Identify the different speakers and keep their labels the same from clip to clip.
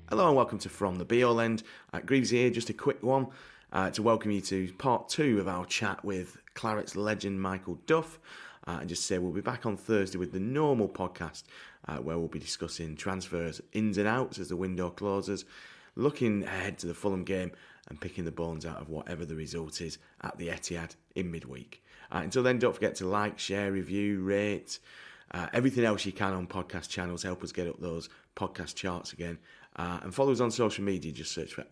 Speaker 1: Hello and welcome to From the Be-All End. Greaves here, just a quick one to welcome you to part 2 of our chat with Clarets legend Michael Duff. And just say we'll be back on Thursday with the normal podcast where we'll be discussing transfers, ins and outs as the window closes, looking ahead to the Fulham game and picking the bones out of whatever the result is at the Etihad in midweek. Until then, don't forget to like, share, review, rate, everything else you can on podcast channels. Help us get up those podcast charts again. And follow us on social media. Just search for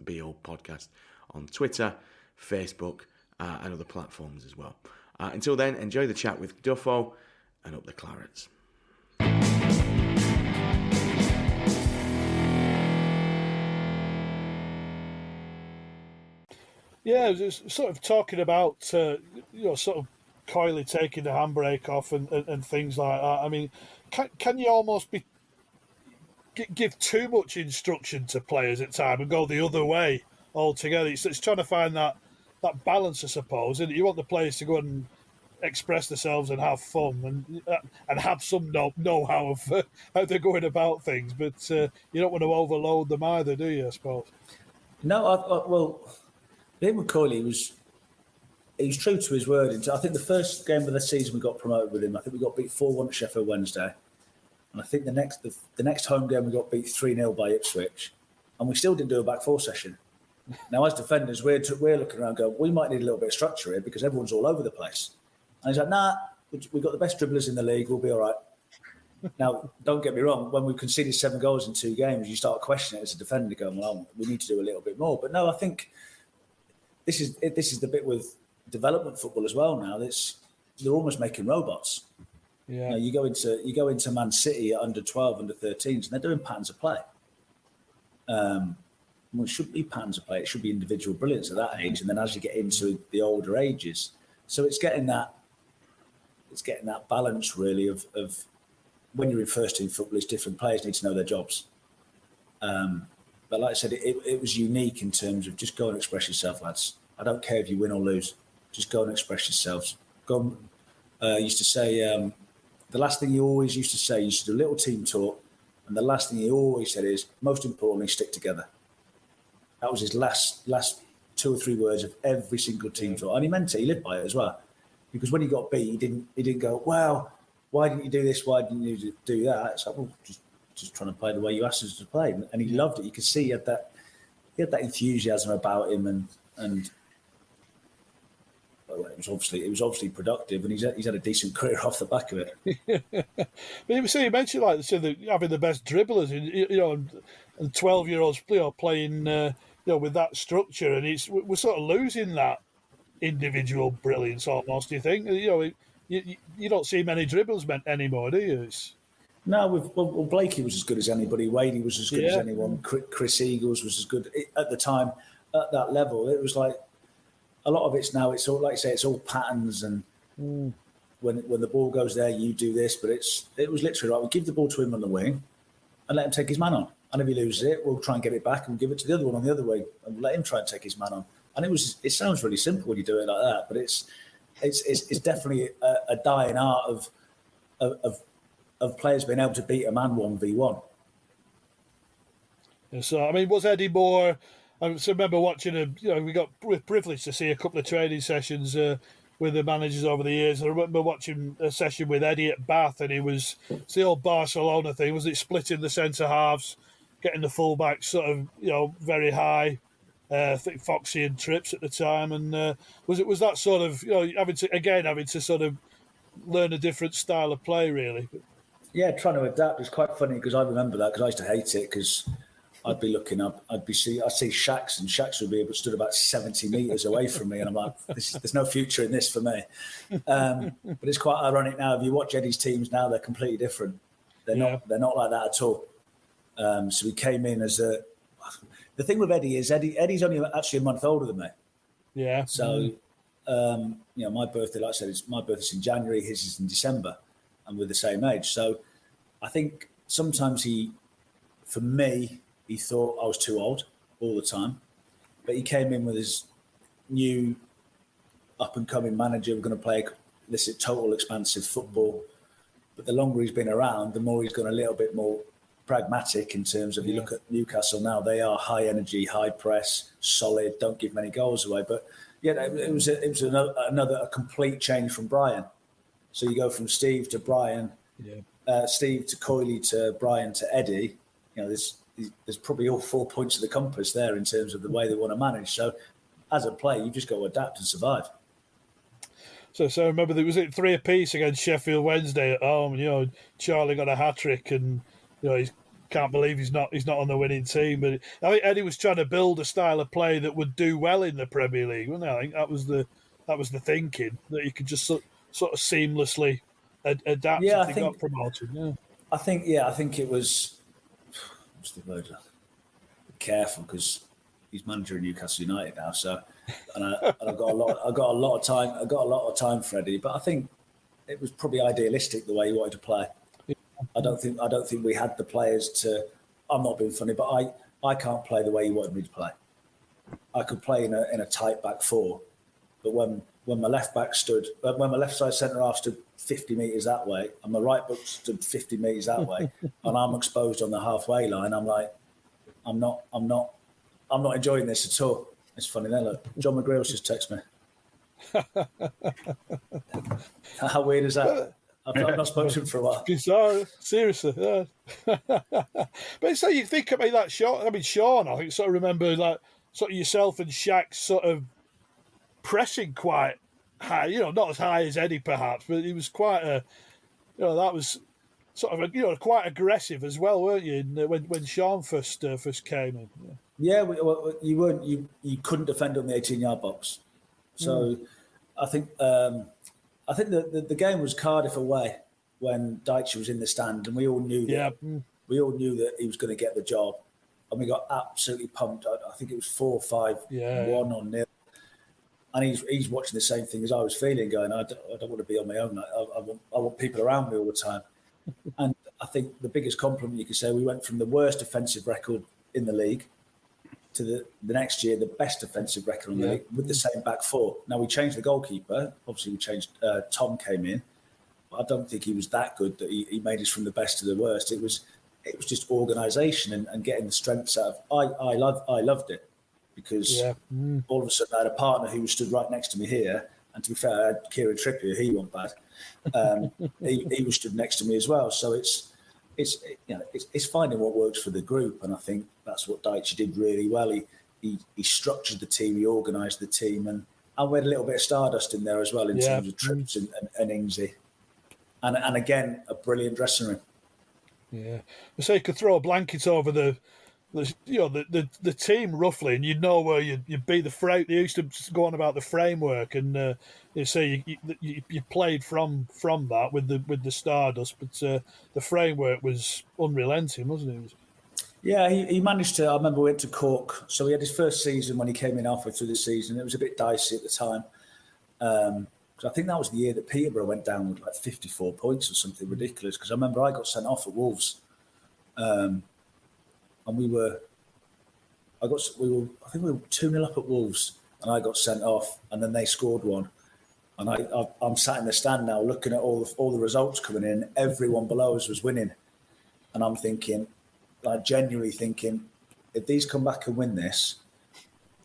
Speaker 1: @BeAllPodcast on Twitter, Facebook, and other platforms as well. Until then, enjoy the chat with Duffo and up the Clarets.
Speaker 2: Yeah, it was sort of talking about sort of coyly taking the handbrake off and things like that. I mean, can you almost give too much instruction to players at time and go the other way altogether? It's trying to find that balance, I suppose. And you want the players to go and express themselves and have fun and have some know-how of how they're going about things. But you don't want to overload them either, do you, I suppose?
Speaker 3: No, well, Liam McCoyley was true to his word. I think the first game of the season we got promoted with him, I think we got beat 4-1 at Sheffield Wednesday. And I think the next home game we got beat 3-0 by Ipswich, and we still didn't do a back four session. Now, as defenders, we're looking around going, we might need a little bit of structure here because everyone's all over the place. And he's like, nah, we've got the best dribblers in the league, we'll be all right. Now, don't get me wrong, when we've conceded 7 goals in 2 games, you start questioning it as a defender going, well, we need to do a little bit more. But no, I think this is the bit with development football as well now. They're almost making robots.
Speaker 2: Yeah.
Speaker 3: You go into Man City at under 12, under 13s, and they're doing patterns of play. Well, it should be patterns of play. It should be individual brilliance at that age, and then as you get into the older ages, so it's getting that balance really of when you're in first team football, it's different players need to know their jobs. But like I said, it was unique in terms of just go and express yourself, lads. I don't care if you win or lose. Just go and express yourselves. Go. Used to say. The last thing he always used to say, he used to do a little team talk, and the last thing he always said is, most importantly, stick together. That was his last 2 or 3 words of every single team talk, and he meant it. He lived by it as well, because when he got beat, he didn't go, well, why didn't you do this? Why didn't you do that? It's like, well, just trying to play the way you asked us to play, and he loved it. You could see he had that enthusiasm about him, and it was obviously productive, and he's had a decent career off the back of it.
Speaker 2: But you mentioned having the best dribblers, and 12-year-olds playing with that structure, and we're sort of losing that individual brilliance almost. Do you think? You don't see many dribbles anymore, do you?
Speaker 3: No, well, Blakey was as good as anybody. Wadey was as good as anyone. Chris Eagles was as good at the time at that level. It was like. A lot of it's now, it's all, like I say, it's all patterns, and when the ball goes there, you do this. But it was literally like, we give the ball to him on the wing and let him take his man on. And if he loses it, we'll try and get it back and give it to the other one on the other wing and we'll let him try and take his man on. And it sounds really simple when you do it like that, but it's definitely a dying art of players being able to beat a man 1v1.
Speaker 2: Yeah, so, I mean, was Eddie Moore... I remember watching we got privileged to see a couple of training sessions with the managers over the years. I remember watching a session with Eddie at Bath, and it's the old Barcelona thing, was it splitting the centre halves, getting the fullbacks sort of, very high, I think Foxy and Trips at the time, and was that sort of, having to sort of learn a different style of play, really?
Speaker 3: Yeah, trying to adapt is quite funny because I remember that because I used to hate it because I'd be looking up, I'd see Shaqs, and Shaqs would be stood about 70 metres away from me, and I'm like, there's no future in this for me. But it's quite ironic now. If you watch Eddie's teams now, they're completely different. They're not like that at all. So he came in as a. The thing with Eddie is Eddie's only actually a month older than me.
Speaker 2: Yeah.
Speaker 3: So, my birthday, like I said, my birthday's in January, his is in December, and we're the same age. So, I think sometimes for me, he thought I was too old all the time. But he came in with his new up-and-coming manager. We're going to play this total expansive football. But the longer he's been around, the more he's gone a little bit more pragmatic in terms of, you look at Newcastle now, they are high energy, high press, solid, don't give many goals away. But yeah, it was a complete change from Brian. So you go from Steve to Brian, Steve to Coyley to Brian to Eddie. There's probably all 4 points of the compass there in terms of the way they want to manage. So as a player, you just got to adapt and survive.
Speaker 2: So I remember there was 3 apiece against Sheffield Wednesday at home. Charlie got a hat trick, and he can't believe he's not on the winning team. But I think Eddie was trying to build a style of play that would do well in the Premier League, wasn't it? I think that was the thinking, that you could just sort of seamlessly adapt if they got promoted. Yeah,
Speaker 3: I think it was. What's the word? Be careful because he's manager of Newcastle United now. So, and I've got a lot of time. I got a lot of time for Eddie, but I think it was probably idealistic the way he wanted to play. I don't think we had the players to. I'm not being funny, but I can't play the way he wanted me to play. I could play in a tight back four, but when my left back when my left side centre half stood 50 metres that way, and my right back stood 50 metres that way, and I'm exposed on the halfway line, I'm like, I'm not enjoying this at all. It's funny then. Look, John McGreal's just texted me. How weird is that? I've not spoken to him for a while.
Speaker 2: Bizarre, seriously. Yeah. But so you think about that Sean. I think sort of remember sort of yourself and Shaq sort of pressing quite high. Not as high as Eddie perhaps, but he was quite that was sort of quite aggressive as well, weren't you? When Sean first came in.
Speaker 3: Yeah, you weren't. You couldn't defend on the 18-yard box. So I think the game was Cardiff away when Dyche was in the stand, and we all knew that. We all knew that he was going to get the job, and we got absolutely pumped. I think it was 4-5-1 on nil, and he's watching the same thing as I was feeling, going, I don't want to be on my own. I want people around me all the time. And I think the biggest compliment you could say, we went from the worst offensive record in the league to the next year, the best offensive record in the league with the same back four. Now, we changed the goalkeeper. Obviously, we changed. Tom came in. But I don't think he was that good that he made us from the best to the worst. It was just organisation and getting the strengths out of. I loved it because all of a sudden I had a partner who stood right next to me here. And to be fair, I had Kieran Trippier. He wasn't bad. He was stood next to me as well. So it's finding what works for the group, and I think that's what Dyche did really well. He structured the team, he organised the team, and we had a little bit of Stardust in there as well in terms of Trips and Ingsy, and again a brilliant dressing room.
Speaker 2: Yeah, so you could throw a blanket over the team roughly, and you'd know where you'd be. They used to go on about the framework, and you say you played from that with the Stardust, but the framework was unrelenting, wasn't it?
Speaker 3: Yeah, he managed to. I remember we went to Cork, so he had his first season when he came in halfway through the season. It was a bit dicey at the time. Because I think that was the year that Peterborough went down with like 54 points or something ridiculous. Because I remember I got sent off at Wolves. And I think we were 2-0 up at Wolves, and I got sent off, and then they scored one, and I'm sat in the stand now looking at all the results coming in. Everyone below us was winning, and I'm thinking, like genuinely thinking, if these come back and win this,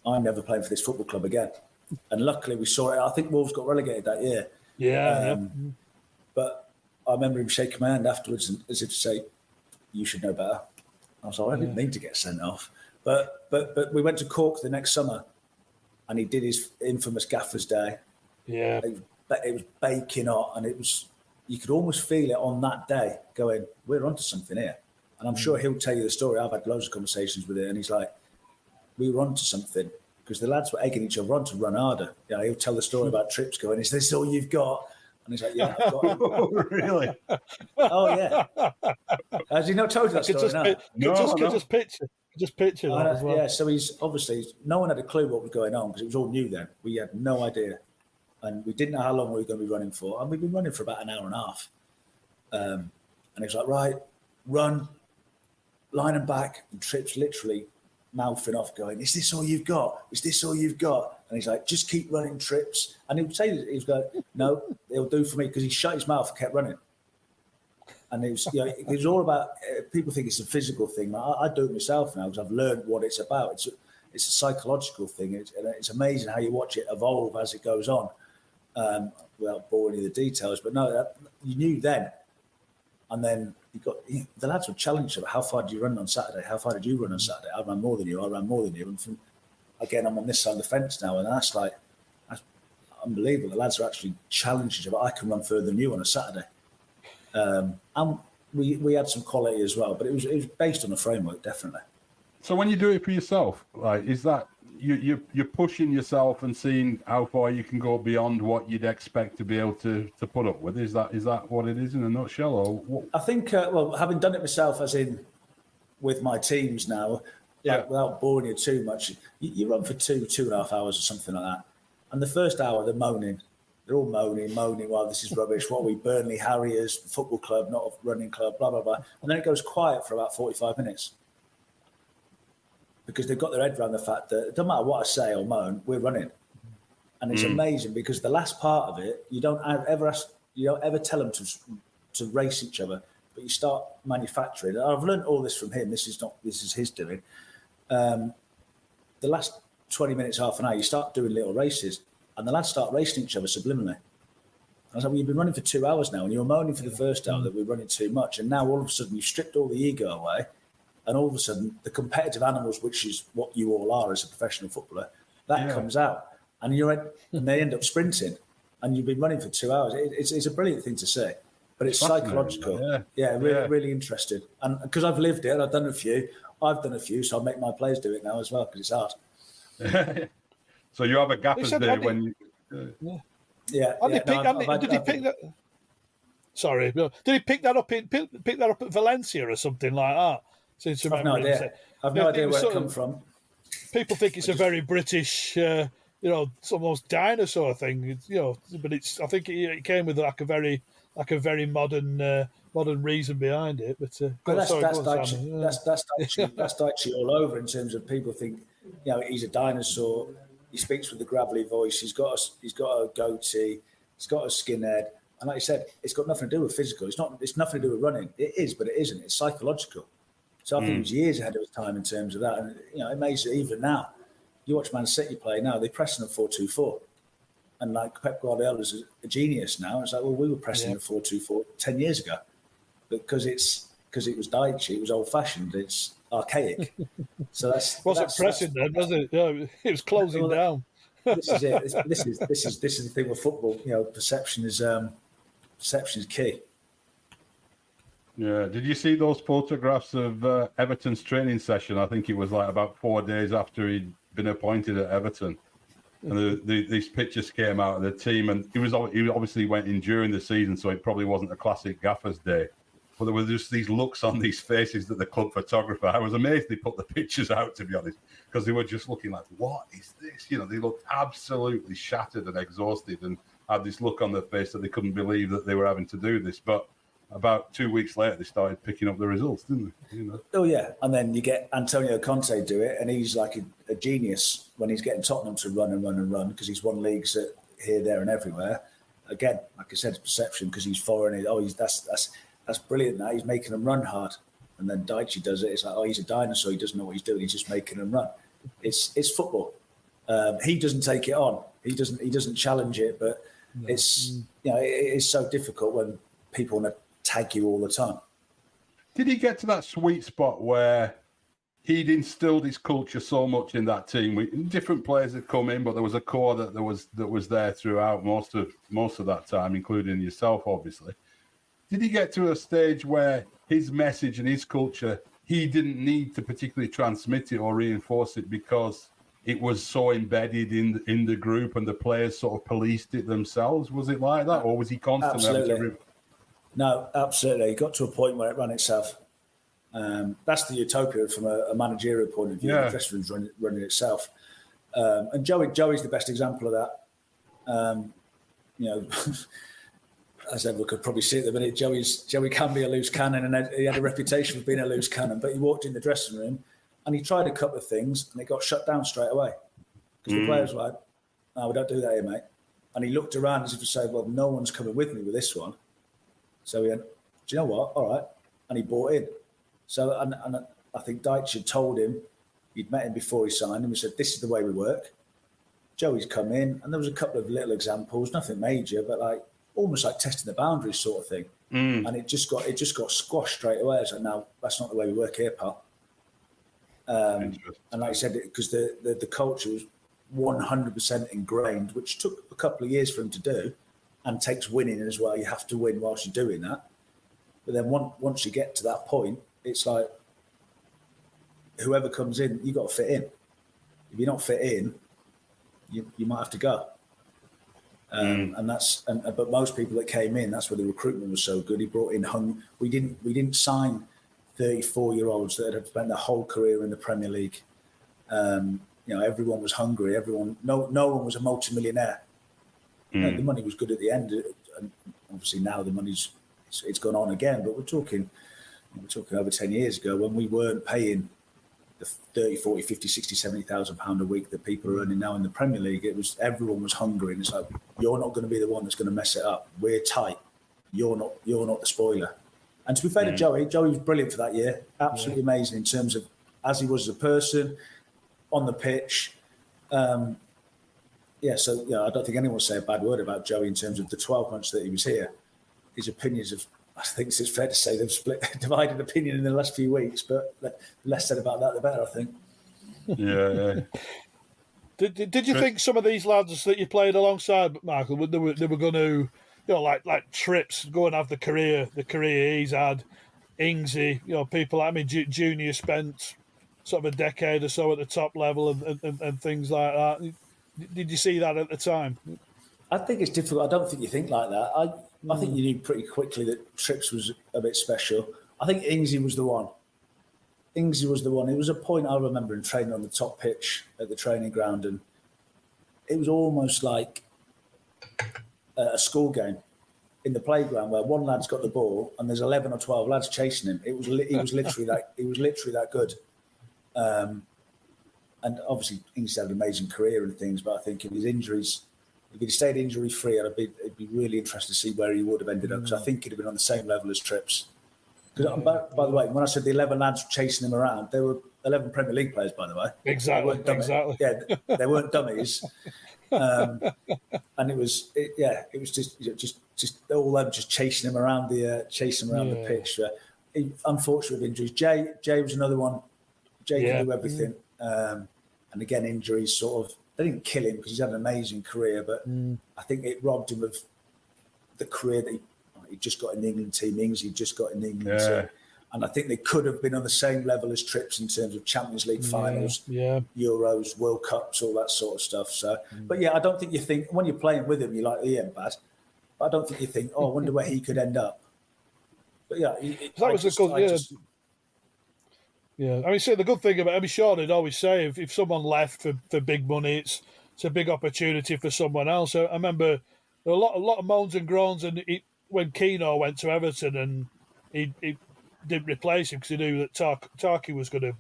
Speaker 3: I'm never playing for this football club again. And luckily we saw it. I think Wolves got relegated that year. But I remember him shaking my hand afterwards, as if to say, "You should know better." I was like, I didn't mean to get sent off. But we went to Cork the next summer, and he did his infamous Gaffer's Day.
Speaker 2: Yeah.
Speaker 3: It was baking hot, and it was you could almost feel it on that day going, we're onto something here. And I'm sure he'll tell you the story. I've had loads of conversations with it, and he's like, we were onto something, because the lads were egging each other on to run harder. You know, he'll tell the story about trips going, is this all you've got? And he's like, yeah, I've got it.
Speaker 4: Oh, really?
Speaker 3: Oh, yeah. Has he not told you that story now?
Speaker 2: Just picture that as well.
Speaker 3: Yeah, so he's obviously, no one had a clue what was going on because it was all new then. We had no idea. And we didn't know how long we were going to be running for. And we've been running for about an hour and a half. And he was like, right, run, line and back. And Tripp's literally mouthing off going, is this all you've got? Is this all you've got? And he's like, just keep running, Trips. And he would say, he was going, no, it'll do for me, because he shut his mouth and kept running. And it was, it was all about, people think it's a physical thing. I do it myself now because I've learned what it's about. It's a psychological thing. It's amazing how you watch it evolve as it goes on, without boring you the details. But no, you knew then. And then the lads would challenge you. How far did you run on Saturday? How far did you run on Saturday? I ran more than you. And again, I'm on this side of the fence now. And that's unbelievable. The lads are actually challenging you. But I can run further than you on a Saturday. And we had some quality as well, but it was based on a framework, definitely.
Speaker 4: So when you do it for yourself, like, is that you're pushing yourself and seeing how far you can go beyond what you'd expect to be able to put up with? Is that what it is in a nutshell, or what? I
Speaker 3: think having done it myself, as in with my teams now, without boring you too much, you run for 2.5 hours or something like that, and the first hour they're moaning. They're all moaning, well, this is rubbish. What are we, Burnley Harriers, football club, not a running club, blah, blah, blah. And then it goes quiet for about 45 minutes. Because they've got their head around the fact that it doesn't matter what I say or moan, we're running. And it's amazing, because the last part of it, you don't ever tell them to race each other, but you start manufacturing. I've learned all this from him. This is his doing. The last 20 minutes, half an hour, you start doing little races. And the lads start racing each other subliminally. I was like, well, you've been running for 2 hours now, and you were moaning for the first hour that we're running too much. And now all of a sudden you've stripped all the ego away. And all of a sudden the competitive animals, which is what you all are as a professional footballer, that comes out. And they end up sprinting. And you've been running for 2 hours. It's a brilliant thing to say. But it's psychological. Really interesting. And because I've lived it, I've done a few, so I'll make my players do it now as well, because it's hard.
Speaker 4: So you have a gaffer's day when you...
Speaker 2: Did he pick that? Sorry, did he pick that up at Valencia or something like that?
Speaker 3: I've no idea. I've no idea where it come from.
Speaker 2: People think it's a very British, it's almost dinosaur thing, but I think it came with like a very modern reason behind it. But
Speaker 3: that's Dyche all over, in terms of people think, he's a dinosaur. He speaks with a gravelly voice. He's got a goatee. He's got a skinhead. And like I said, it's got nothing to do with physical. It's nothing to do with running. It is, but it isn't. It's psychological. So I think he was years ahead of his time in terms of that. And it amazes even now. You watch Man City play now; they're pressing a 4-2-4, and like Pep Guardiola's a genius now. It's like, well, we were pressing a 4-2-4 10 years ago, because it was Dyche. It was old-fashioned. It's archaic. So
Speaker 2: wasn't pressing then, was it? Yeah, it was closing down.
Speaker 3: This is it. This is the thing with football. Perception is key.
Speaker 4: Yeah. Did you see those photographs of Everton's training session? I think it was like about 4 days after he'd been appointed at Everton, and these pictures came out of the team. And he obviously went in during the season, so it probably wasn't a classic gaffer's day. But there were just these looks on these faces that the club photographer, I was amazed they put the pictures out, to be honest, because they were just looking like, what is this? They looked absolutely shattered and exhausted, and had this look on their face that they couldn't believe that they were having to do this. But about 2 weeks later, they started picking up the results, didn't they?
Speaker 3: Oh, yeah. And then you get Antonio Conte do it, and he's like a genius when he's getting Tottenham to run and run and run, because he's won leagues here, there and everywhere. Again, like I said, it's perception, because he's foreign. That's brilliant. Now he's making them run hard. And then Dyche does it. It's like, he's a dinosaur. He doesn't know what he's doing. He's just making them run. It's football. He doesn't take it on. He doesn't challenge it. But it's it is so difficult when people want to tag you all the time.
Speaker 4: Did he get to that sweet spot where he'd instilled his culture so much in that team? Different players had come in, but there was a core that was there throughout most of that time, including yourself, obviously. did he get to a stage where his message and his culture, he didn't need to particularly transmit it or reinforce it because it was so embedded in the group and the players sort of policed it themselves? Was it like that, or was he constantly
Speaker 3: Absolutely. No, absolutely. It got to a point where it ran itself. That's the utopia from a managerial point of view.
Speaker 4: Yeah.
Speaker 3: The dressing room's running itself. And Joey's the best example of that. As everyone could probably see at the minute, Joey can be a loose cannon, and he had a reputation for being a loose cannon. But he walked in the dressing room and he tried a couple of things, and it got shut down straight away because the players were like, "No, we don't do that here, mate." And he looked around as if to say, "Well, no one's coming with me with this one." So he went, "Do you know what? All right," and he bought in. So, and I think Dyche had told him, he'd met him before he signed him. He said, "This is the way we work." Joey's come in, and there was a couple of little examples, nothing major, but almost like testing the boundaries sort of thing. And it just got squashed straight away. I was like, "No, that's not the way we work here, pal." And like I said, because the culture was 100% ingrained, which took a couple of years for him to do, and takes winning as well. You have to win whilst you're doing that. But then once you get to that point, it's like whoever comes in, you got to fit in. If you're not fit in, you might have to go. But most people that came in, that's where the recruitment was so good. He brought in we didn't sign 34-year-olds that had spent their whole career in the Premier League. Everyone was hungry. No one was a multi-millionaire. The money was good at the end, and obviously now the money's gone on again. But we're talking over 10 years ago when we weren't paying the 30, 40, 50, 60, 70,000 pound a week that people are earning now in the Premier League. Everyone was hungry, and it's like, you're not going to be the one that's going to mess it up. We're tight. You're not the spoiler. And to be fair to Joey was brilliant for that year. Absolutely amazing in terms of as he was as a person on the pitch. So I don't think anyone will say a bad word about Joey in terms of the 12 months that he was here. His opinions have, I think it's fair to say, they've divided opinion in the last few weeks, but the less said about that, the better, I think.
Speaker 4: Yeah.
Speaker 2: Did you think some of these lads that you played alongside, Michael, they were going to, like Trips, go and have the career he's had, Ingsy, people like me, Junior spent sort of a decade or so at the top level and things like that. Did you see that at the time?
Speaker 3: I think it's difficult. I don't think you think like that. I think you knew pretty quickly that Trips was a bit special. I think Ingsy was the one. It was a point I remember in training on the top pitch at the training ground, and it was almost like a school game in the playground where one lad's got the ball and there's 11 or 12 lads chasing him. He was literally that good. And obviously, Ingsy had an amazing career and things, but I think in his injuries, if he'd stayed injury-free, it'd be really interesting to see where he would have ended up, because I think he'd have been on the same level as Trips. Because, by the way, when I said the 11 lads chasing him around, they were 11 Premier League players, by the way.
Speaker 2: Exactly.
Speaker 3: Yeah, they weren't dummies. And it was just all them just chasing him around the pitch. Unfortunate with injuries. Jay was another one. Jay could do everything. And again, injuries sort of, they didn't kill him because he's had an amazing career, but I think it robbed him of the career that he just got in the England team. He just got in the England team. And I think they could have been on the same level as Trips in terms of Champions League finals, Euros, World Cups, all that sort of stuff. So, but I don't think you think, when you're playing with him, you're like, he ain't bad. But I don't think you think, I wonder where he could end up. But
Speaker 2: that was a good. I mean, see, the good thing about Sean would always say if someone left for big money, it's a big opportunity for someone else. I remember a lot of moans and groans, and when Keano went to Everton and he didn't replace him because he knew that Tarky was going to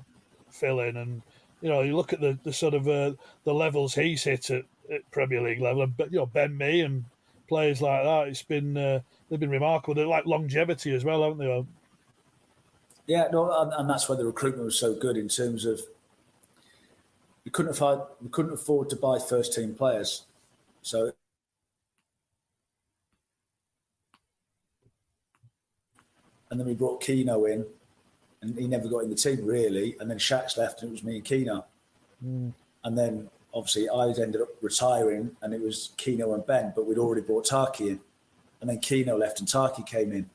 Speaker 2: fill in, and you look at the sort of the levels he's hit at Premier League level, but Ben Mee and players like that, it's been they've been remarkable. They're like longevity as well, haven't they?
Speaker 3: Yeah, no, and that's why the recruitment was so good in terms of we couldn't afford to buy first team players, so and then we brought Keano in, and he never got in the team really, and then Shaq's left, and it was me and Keano, and then obviously I ended up retiring, and it was Keano and Ben, but we'd already brought Tarky in, and then Keano left and Tarky came in.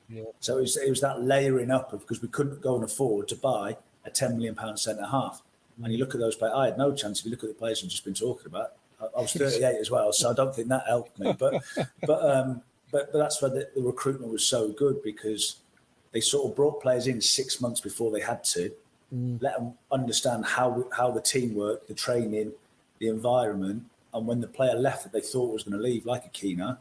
Speaker 2: Yeah.
Speaker 3: So it was that layering up of, because we couldn't go and afford to buy a £10 million centre half. And you look at those players, I had no chance. If you look at the players we've just been talking about, I was 38 as well, so I don't think that helped me. But that's why the recruitment was so good, because they sort of brought players in 6 months before they had to, let them understand how the team worked, the training, the environment. And when the player left that they thought was going to leave, like a Keena,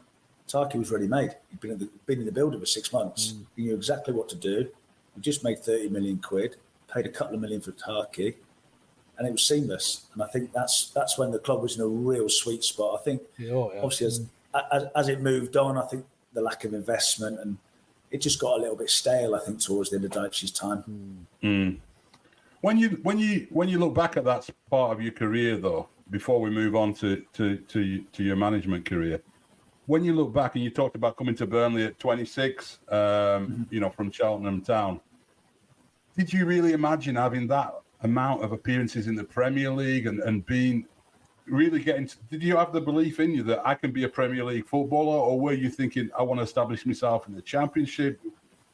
Speaker 3: Taki was ready made. He'd been in the building for 6 months. He knew exactly what to do. We just made 30 million quid, paid a couple of million for Taki, and it was seamless. And I think that's when the club was in a real sweet spot. I think, obviously, as it moved on, I think the lack of investment, and it just got a little bit stale, I think, towards the end of Dyche's time.
Speaker 4: When you look back at that part of your career, though, before we move on to your management career, when you look back and you talked about coming to Burnley at 26, from Cheltenham Town, did you really imagine having that amount of appearances in the Premier League and being really getting? Did you have the belief in you that I can be a Premier League footballer, or were you thinking I want to establish myself in the Championship?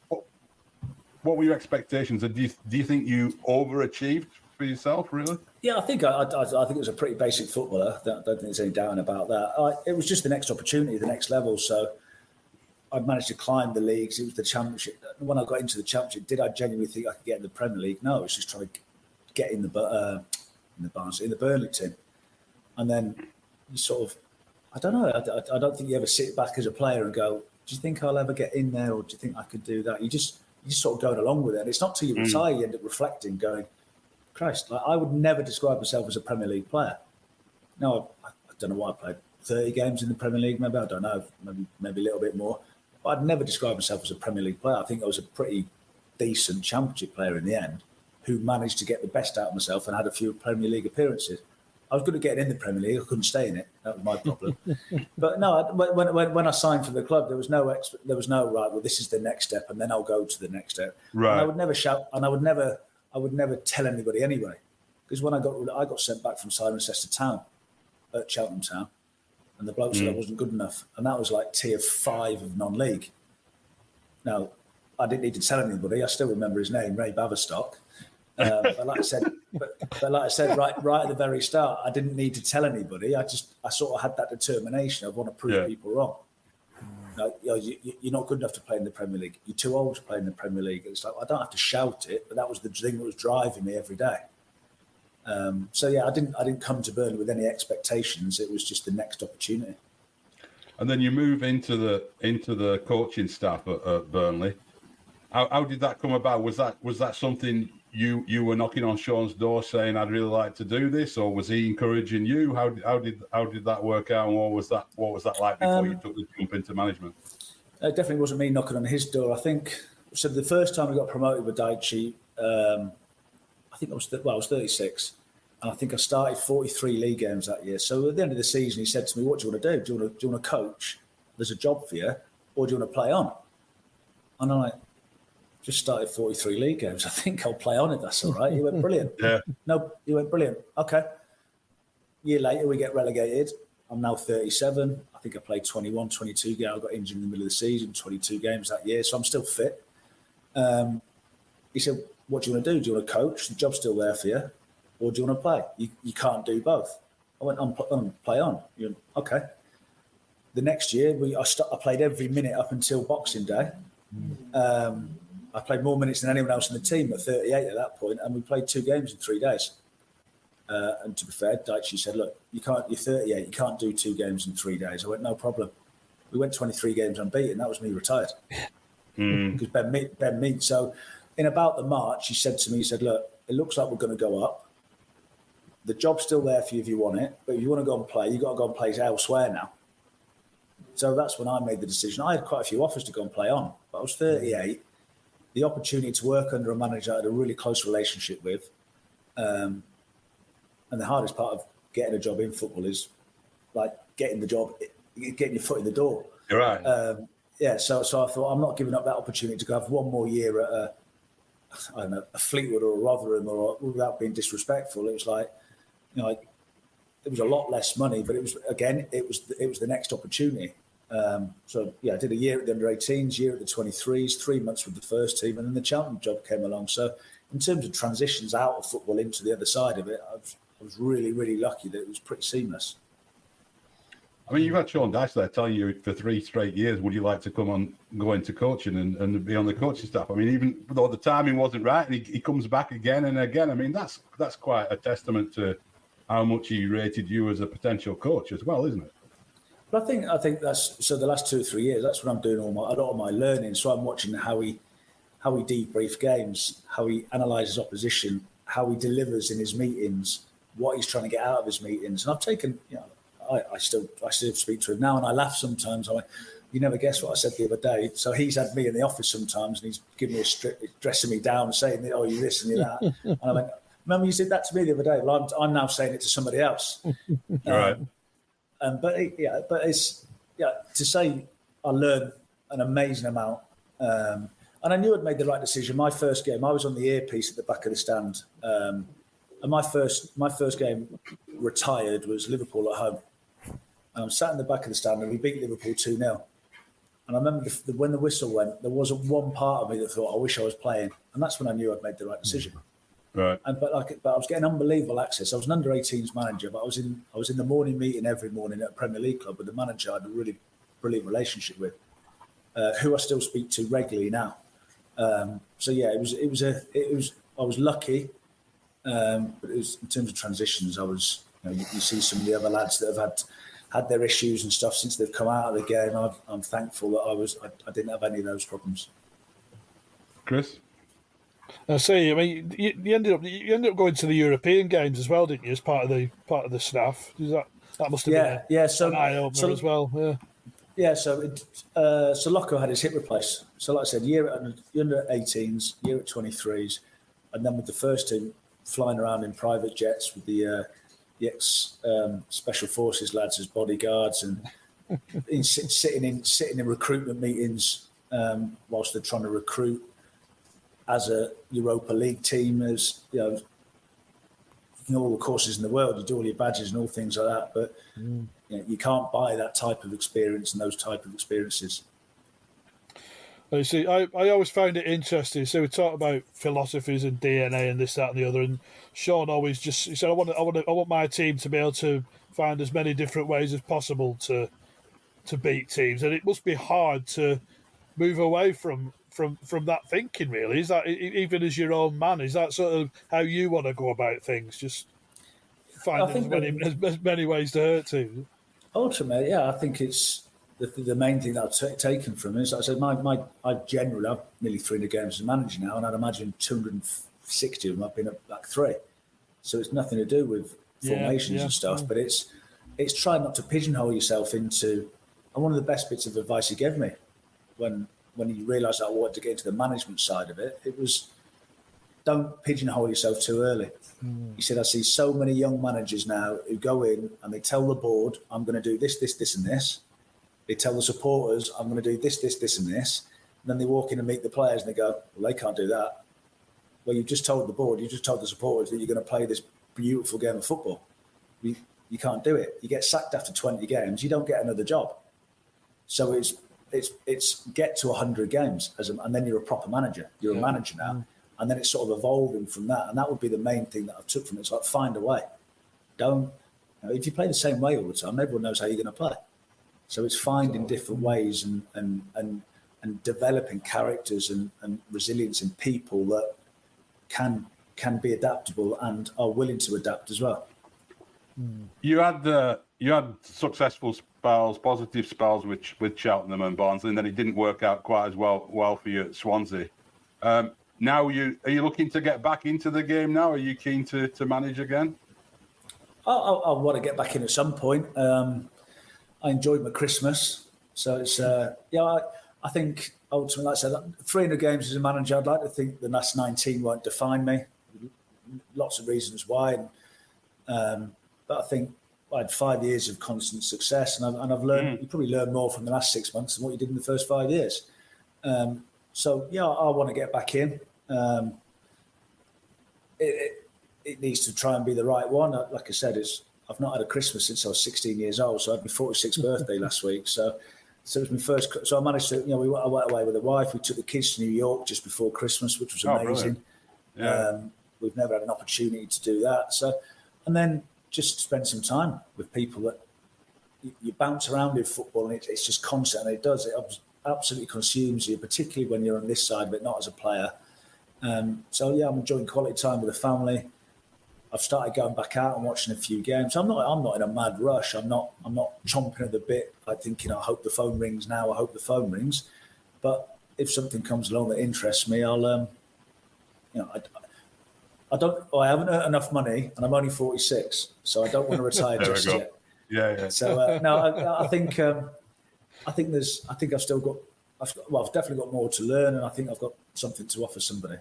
Speaker 4: What were your expectations, and do you think you overachieved for yourself, really?
Speaker 3: Yeah, I think I think it was a pretty basic footballer. I don't think there's any doubt about that. It was just the next opportunity, the next level. So I managed to climb the leagues. It was the Championship. When I got into the Championship, did I genuinely think I could get in the Premier League? No, I was just trying to get in the Burnley team. And then you sort of, I don't know. I don't think you ever sit back as a player and go, do you think I'll ever get in there, or do you think I could do that? You just sort of going along with it. And it's not till you retire you end up reflecting, going, Christ, I would never describe myself as a Premier League player. No, I don't know why I played 30 games in the Premier League, maybe, I don't know, maybe a little bit more. But I'd never describe myself as a Premier League player. I think I was a pretty decent Championship player in the end, who managed to get the best out of myself and had a few Premier League appearances. I was good at getting in the Premier League. I couldn't stay in it. That was my problem. But no, when I signed for the club, there was no right, well, this is the next step, and then I'll go to the next step.
Speaker 4: Right.
Speaker 3: And I would never shout, and I would never tell anybody anyway. Because when I got sent back from Cirencester Town at Cheltenham Town, and the bloke said I wasn't good enough, and that was like tier 5 of non-league. Now, I didn't need to tell anybody. I still remember his name, Ray Baverstock. But like I said, right at the very start, I didn't need to tell anybody. I sort of had that determination. I want to prove people wrong. No, you're not good enough to play in the Premier League. You're too old to play in the Premier League. It's like, I don't have to shout it, but that was the thing that was driving me every day. So yeah, I didn't come to Burnley with any expectations. It was just the next opportunity.
Speaker 4: And then you move into the coaching staff at Burnley. How did that come about? Was that something you were knocking on Sean's door saying I'd really like to do this, or was he encouraging you? How did that work out, and what was that like before you took the jump into management?
Speaker 3: It definitely wasn't me knocking on his door. I think so. The first time we got promoted with Dyche, I think I was 36, and I think I started 43 league games that year. So at the end of the season, he said to me, "What do you want to do? Do you want to coach? There's a job for you, or do you want to play on?" And I'm like, just started 43 league games. I think I'll play on if that's all right. He went, brilliant.
Speaker 4: Yeah.
Speaker 3: No, he went, brilliant. Okay. Year later, we get relegated. I'm now 37. I think I played 21, 22 games. I got injured in the middle of the season, 22 games that year. So I'm still fit. He said, what do you want to do? Do you want to coach? The job's still there for you. Or do you want to play? You can't do both. I went, I'm play on. You went, okay. The next year, I played every minute up until Boxing Day. I played more minutes than anyone else in the team at 38 at that point, and we played 2 games in 3 days. And to be fair, Dyche said, look, you're 38, you can't do 2 games in 3 days. I went, no problem. We went 23 games unbeaten. That was me retired. Because Ben Mead. So in about the March, he said to me, look, it looks like we're going to go up. The job's still there for you if you want it, but if you want to go and play, you've got to go and play elsewhere now. So that's when I made the decision. I had quite a few offers to go and play on, but I was 38. The opportunity to work under a manager I had a really close relationship with. And the hardest part of getting a job in football is like getting your foot in the door.
Speaker 4: You're right.
Speaker 3: So I thought, I'm not giving up that opportunity to go have one more year at a Fleetwood or a Rotherham, or without being disrespectful. It was like, it was a lot less money, but it was the next opportunity. So I did a year at the under-18s, year at the 23s, 3 months with the first team, and then the Cheltenham job came along. So in terms of transitions out of football into the other side of it, I was really, really lucky that it was pretty seamless.
Speaker 4: I mean, you've had Sean Dyche there telling you for 3 straight years, would you like to go into coaching and be on the coaching staff? I mean, even though the timing wasn't right, and he comes back again and again. I mean, that's quite a testament to how much he rated you as a potential coach as well, isn't it?
Speaker 3: But I think that's so. The last 2 or 3 years, that's when I'm doing a lot of my learning. So I'm watching how he debriefs games, how he analyses opposition, how he delivers in his meetings, what he's trying to get out of his meetings. And I've taken, I still speak to him now, and I laugh sometimes. I'm like, you never guess what I said the other day. So he's had me in the office sometimes, and he's giving me a strip, dressing me down, saying, "Oh, you this and you that." And I went, "Remember, you said that to me the other day." Well, I'm now saying it to somebody else.
Speaker 4: Right.
Speaker 3: But it's to say I learned an amazing amount, and I knew I'd made the right decision. My first game, I was on the earpiece at the back of the stand, and my first game retired was Liverpool at home. And I'm sat in the back of the stand, and we beat Liverpool 2-0. And I remember when the whistle went, there wasn't one part of me that thought, I wish I was playing. And that's when I knew I'd made the right decision.
Speaker 4: Right.
Speaker 3: But I was getting unbelievable access. I was an under-18s manager, but I was in the morning meeting every morning at a Premier League club with the manager I had a really brilliant relationship with, who I still speak to regularly now. So yeah, it was. I was lucky, but it was in terms of transitions. I was. You see some of the other lads that have had their issues and stuff since they've come out of the game. I'm thankful that I didn't have any of those problems.
Speaker 4: Chris?
Speaker 2: I see. I mean, you ended up going to the European games as well, didn't you? As part of the staff. That must have been an eye opener as well. Yeah.
Speaker 3: Yeah. So Loco had his hip replaced. So like I said, year at under 18s, year at 23s, and then with the first team flying around in private jets with the ex special forces lads as bodyguards and sitting in recruitment meetings whilst they're trying to recruit as a Europa League team, as all the courses in the world, you do all your badges and all things like that, but you can't buy that type of experience and those type of experiences.
Speaker 2: You see, I always found it interesting. So we talk about philosophies and DNA and this, that, and the other. And Sean always he said, I want my team to be able to find as many different ways as possible to beat teams. And it must be hard to move away from that thinking. Really, is that even as your own man? Is that sort of how you want to go about things? Just finding as many ways to hurt teams.
Speaker 3: Ultimately, yeah, I think it's. The main thing that I've taken from it is, like I said, I've nearly 300 games as a manager now, and I'd imagine 260 of them I've been at back three. So it's nothing to do with formations and stuff, but it's trying not to pigeonhole yourself into. And one of the best bits of advice he gave me when he realised I wanted to get into the management side of it, it was don't pigeonhole yourself too early. He said, I see so many young managers now who go in and they tell the board, I'm going to do this, this, this, and this. They tell the supporters, I'm going to do this, this, this, and this. And then they walk in and meet the players and they go, well, they can't do that. Well, you've just told the board, you just told the supporters that you're going to play this beautiful game of football. You can't do it. You get sacked after 20 games, you don't get another job. So it's get to 100 games, and then you're a proper manager. You're a manager now. And then it's sort of evolving from that. And that would be the main thing that I've took from it. It's like, find a way. If you play the same way all the time, everyone knows how you're going to play. So it's finding different ways and developing characters and resilience in people that can be adaptable and are willing to adapt as well.
Speaker 4: You had successful spells, positive spells with Cheltenham and Barnsley, and then it didn't work out quite as well for you at Swansea. Now are you looking to get back into the game now? Are you keen to manage again?
Speaker 3: I want to get back in at some point. I enjoyed my Christmas. So it's, I think ultimately, like I said, 300 games as a manager, I'd like to think the last 19 won't define me. Lots of reasons why. But I think I had 5 years of constant success and I've learned, you probably learn more from the last 6 months than what you did in the first 5 years. So, I want to get back in. It needs to try and be the right one. Like I said, I've not had a Christmas since I was 16 years old, so I had my 46th birthday last week. So So it was my first. So I managed to, I went away with a wife. We took the kids to New York just before Christmas, which was amazing. We've never had an opportunity to do that. So, and then just spend some time with people that you bounce around in football, and it's just constant. And it absolutely consumes you, particularly when you're on this side of it, not as a player. So I'm enjoying quality time with the family. I've started going back out and watching a few games. I'm not in a mad rush. I'm not chomping at the bit. I think, I hope the phone rings now. I hope the phone rings. But if something comes along that interests me, I'll, I haven't earned enough money, and I'm only 46, so I don't want to retire just yet.
Speaker 4: Yeah.
Speaker 3: So no, I think I've definitely got more to learn, and I think I've got something to offer somebody.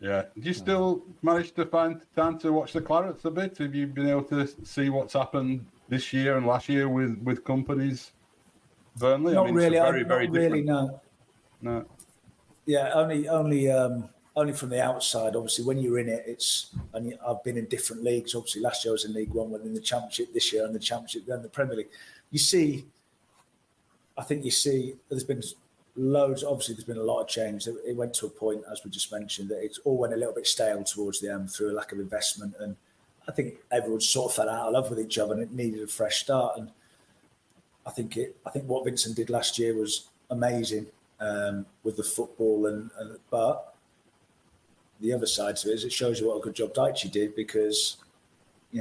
Speaker 4: Yeah. Do you still manage to find time to watch the Clarets a bit? Have you been able to see what's happened this year and last year with companies? Burnley?
Speaker 3: Not really.
Speaker 4: Very different.
Speaker 3: No. Yeah, only from the outside. Obviously, when you're in it, I've been in different leagues. Obviously, last year I was in League One, went in the Championship. This year in the Championship, then the Premier League. I think there's been loads. Obviously, there's been a lot of change. It went to a point, as we just mentioned, that it all went a little bit stale towards the end through a lack of investment, and I think everyone sort of fell out of love with each other, and it needed a fresh start. And I think what Vincent did last year was amazing with the football, but the other side to it is it shows you what a good job Dyche did, because he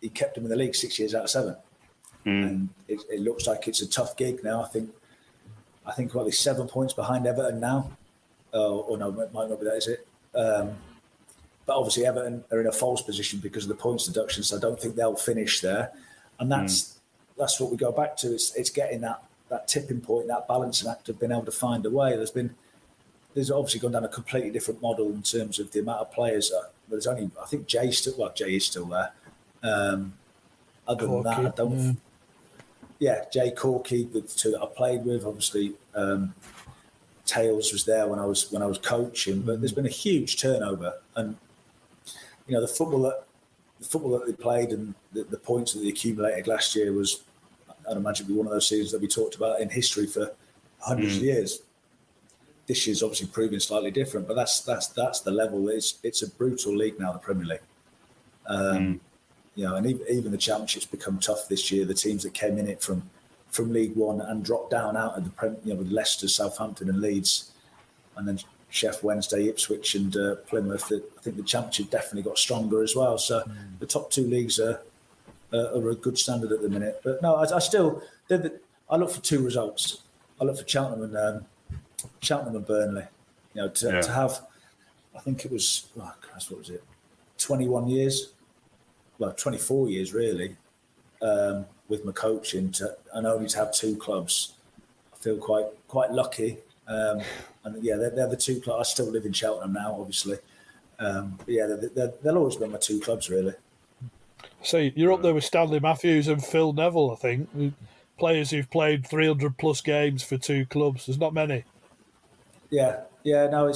Speaker 3: kept him in the league 6 years out of 7. And it looks like it's a tough gig now. I think what, he's 7 points behind Everton now. Or no, it might not be that, is it? But obviously Everton are in a false position because of the points deduction, so I don't think they'll finish there. And that's what we go back to. It's getting that tipping point, that balancing act of being able to find a way. There's obviously gone down a completely different model in terms of the amount of players. There's only, I think Jay is still there. Other than that, I don't. Yeah, Jay Corky, the two that I played with. Obviously, Tails was there when I was coaching. But there's been a huge turnover, and the football that they played and the points that they accumulated last year was, I'd imagine, be one of those seasons that we talked about in history for hundreds of years. This year's obviously proving slightly different, but that's the level. It's a brutal league now, the Premier League. And even the Championship's become tough this year. The teams that came in it from League One and dropped down out of the with Leicester, Southampton, and Leeds, and then Sheffield Wednesday, Ipswich, and Plymouth. I think the Championship definitely got stronger as well. So the top two leagues are a good standard at the minute. But no, I look for two results. I look for Cheltenham and Burnley. To have, I think it was, what was it, 21 years. Well, 24 years really, with my coaching, and only to have two clubs. I feel quite lucky. And they're the two clubs. I still live in Cheltenham now, obviously. They'll always be my two clubs, really.
Speaker 2: So you're up there with Stanley Matthews and Phil Neville, I think, players who've played 300 plus games for two clubs. There's not many.
Speaker 3: Yeah. No,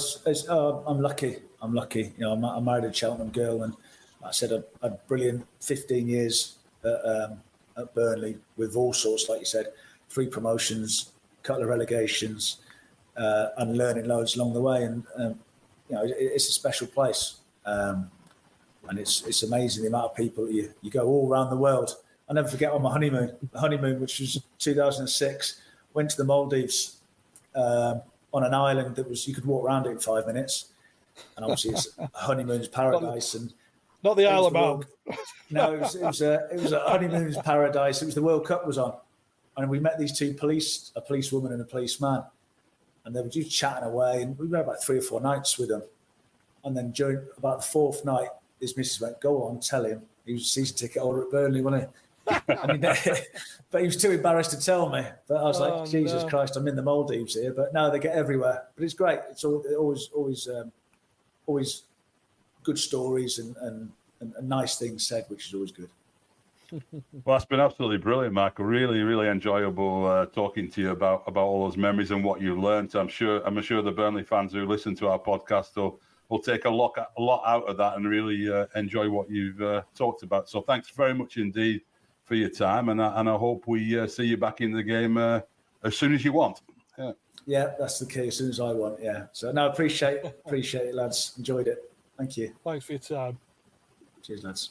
Speaker 3: I'm lucky. I'm married a Cheltenham girl, and like I said, I had brilliant 15 years at Burnley with all sorts, like you said, 3 promotions, a couple of relegations, and learning loads along the way. And it's a special place, and it's amazing the amount of people that you go all around the world. I'll never forget on my honeymoon, which was 2006, went to the Maldives on an island that you could walk around it in 5 minutes, and obviously it's a honeymoon's paradise. And
Speaker 2: not the Isle of Man.
Speaker 3: No, it was a honeymoon's paradise. It was the World Cup was on, and we met these two a policewoman and a policeman, and they were just chatting away. And we were about 3 or 4 nights with them, and then during about the 4th night, his missus went, "Go on, tell him he was a season ticket holder at Burnley, wasn't he?" But he was too embarrassed to tell me. But I was like, Jesus Christ, I'm in the Maldives here. But no, they get everywhere. But it's great. It's always good stories and nice things said, which is always good.
Speaker 4: Well, that's been absolutely brilliant, Michael. Really, really enjoyable talking to you about all those memories and what you learned. I'm sure the Burnley fans who listen to our podcast will take a lot out of that and really enjoy what you've talked about. So thanks very much indeed your time, and I hope we see you back in the game as soon as you want. Yeah.
Speaker 3: Yeah, that's the key. As soon as I want. Yeah. So no, appreciate it, lads. Enjoyed it. Thank you.
Speaker 2: Thanks for your time.
Speaker 3: Cheers, lads.